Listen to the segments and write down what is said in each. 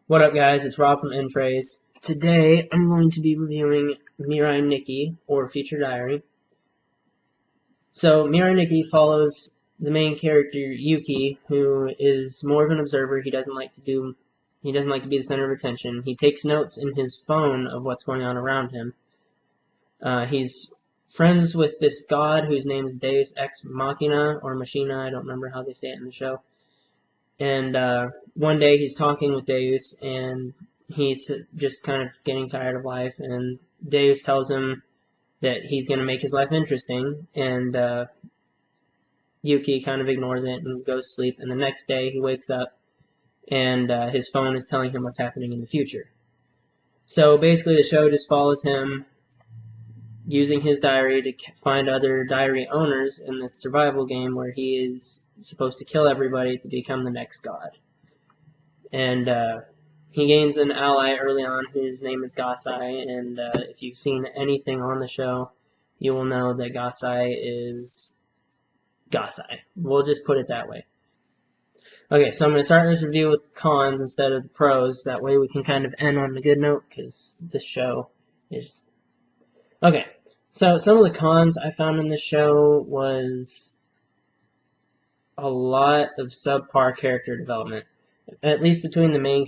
What up, guys? It's Rob from InPhraze. Today, I'm going to be reviewing Mirai Nikki, or Future Diary. So, Mirai Nikki follows the main character, Yuki, who is more of an observer. He doesn't like to be the center of attention. He takes notes in his phone of what's going on around him. He's friends with this god whose name is Deus Ex Machina, or Machina, I don't remember how they say it in the show. And one day he's talking with Deus, and he's just kind of getting tired of life, and Deus tells him that he's going to make his life interesting, and Yuki kind of ignores it and goes to sleep, and the next day he wakes up, and his phone is telling him what's happening in the future. So basically the show just follows him using his diary to find other diary owners in this survival game where he is supposed to kill everybody to become the next god. And he gains an ally early on whose name is Gasai, and if you've seen anything on the show, you will know that Gasai is Gasai. We'll just put it that way. Okay, so I'm going to start this review with the cons instead of the pros. That way we can kind of end on a good note, because this show is... Okay, so some of the cons I found in this show was a lot of subpar character development, at least between the main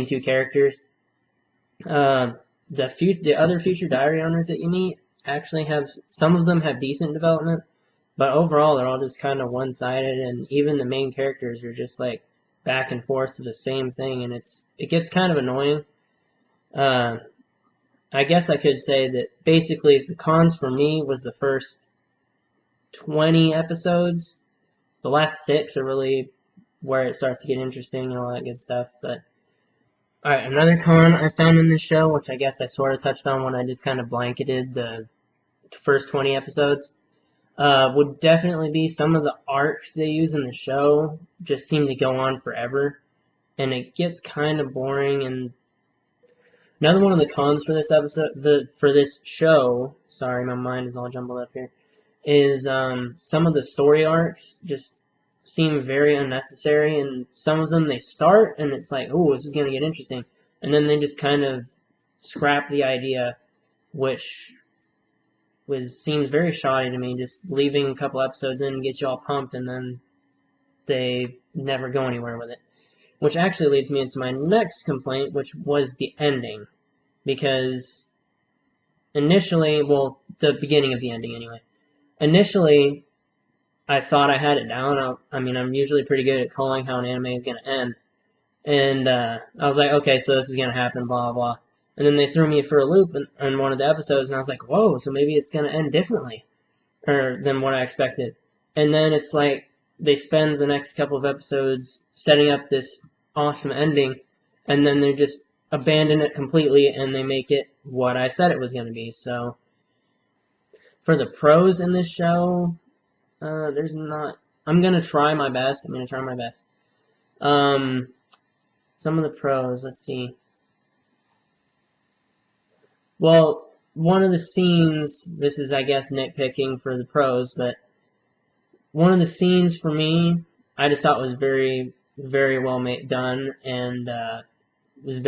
two characters. The other future diary owners that you meet actually some of them have decent development, but overall they're all just kind of one-sided, and even the main characters are just like back and forth to the same thing, and it gets kind of annoying. I guess I could say that basically the cons for me was the first 20 episodes. The last 6 are really where it starts to get interesting and all that good stuff. But alright, another con I found in this show, which I guess I sort of touched on when I just kind of blanketed the first 20 episodes, would definitely be some of the arcs they use in the show just seem to go on forever, and it gets kind of boring. And another one of the cons for this show, sorry, my mind is all jumbled up here, is some of the story arcs just seem very unnecessary, and some of them they start and it's like, oh, this is going to get interesting, and then they just kind of scrap the idea, which seems very shoddy to me, just leaving a couple episodes in and get you all pumped, and then they never go anywhere with it. Which actually leads me into my next complaint, which was the ending, because initially, well, the beginning of the ending anyway. Initially, I thought I had it down. I'm usually pretty good at calling how an anime is going to end. And I was like, okay, so this is going to happen, blah, blah. And then they threw me for a loop in one of the episodes, and I was like, whoa, so maybe it's going to end differently than what I expected. And then it's like they spend the next couple of episodes setting up this awesome ending, and then they just abandon it completely, and they make it what I said it was going to be. So for the pros in this show, there's not... I'm going to try my best. Some of the pros, let's see. Well, one of the scenes, this is, I guess, nitpicking for the pros, but one of the scenes for me, I just thought was very, very well done, and it's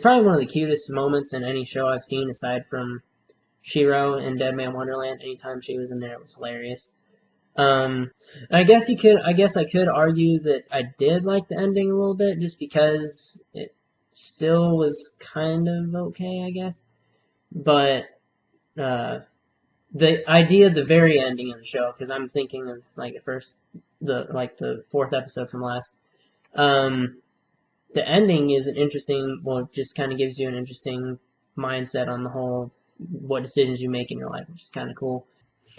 probably one of the cutest moments in any show I've seen aside from Shiro in Dead Man Wonderland. Anytime she was in there, it was hilarious. I guess I could argue that I did like the ending a little bit, just because it still was kind of okay, I guess. But the idea of the very ending of the show, because I'm thinking of like the 4th episode from last. The ending is an interesting, well, it just kind of gives you an interesting mindset on the whole, what decisions you make in your life, which is kind of cool.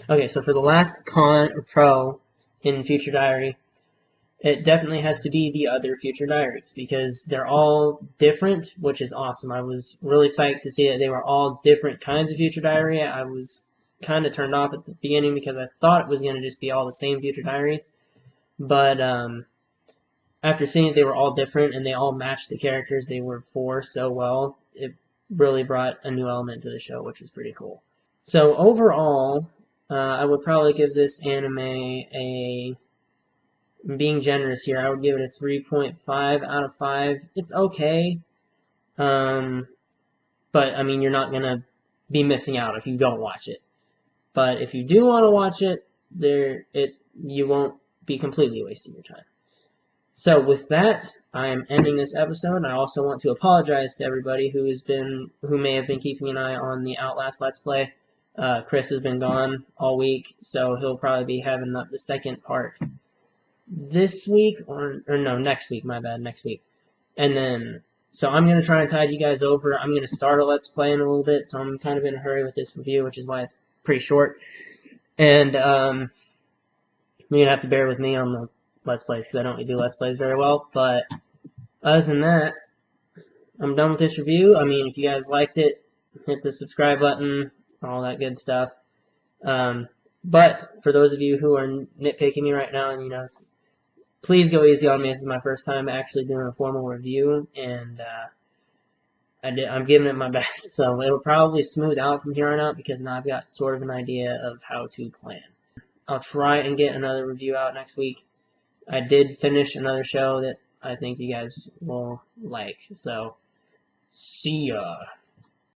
Okay, so for the last con or pro in Future Diary, it definitely has to be the other Future Diaries, because they're all different, which is awesome. I was really psyched to see that they were all different kinds of Future Diary. I was kind of turned off at the beginning because I thought it was going to just be all the same Future Diaries, but after seeing that they were all different and they all matched the characters they were for so well, it really brought a new element to the show, which was pretty cool. So overall, I would probably give this anime a I'm being generous here. I would give it a 3.5 out of 5. It's okay. But I mean, you're not gonna be missing out if you don't watch it. But if you do want to watch it, you won't be completely wasting your time. So with that, I am ending this episode. I also want to apologize to everybody who may have been keeping an eye on the Outlast Let's Play. Chris has been gone all week, so he'll probably be having the second part this week, or no, next week, my bad, next week. And then, so I'm going to try and tide you guys over. I'm going to start a Let's Play in a little bit, so I'm kind of in a hurry with this review, which is why it's pretty short. And, you're going to have to bear with me on the Let's Plays, because I don't really do Let's Plays very well. But, other than that, I'm done with this review. I mean, if you guys liked it, hit the subscribe button, all that good stuff. But, for those of you who are nitpicking me right now, and, you know, please go easy on me. This is my first time actually doing a formal review, and I'm giving it my best. So it'll probably smooth out from here on out because now I've got sort of an idea of how to plan. I'll try and get another review out next week. I did finish another show that I think you guys will like. So, see ya.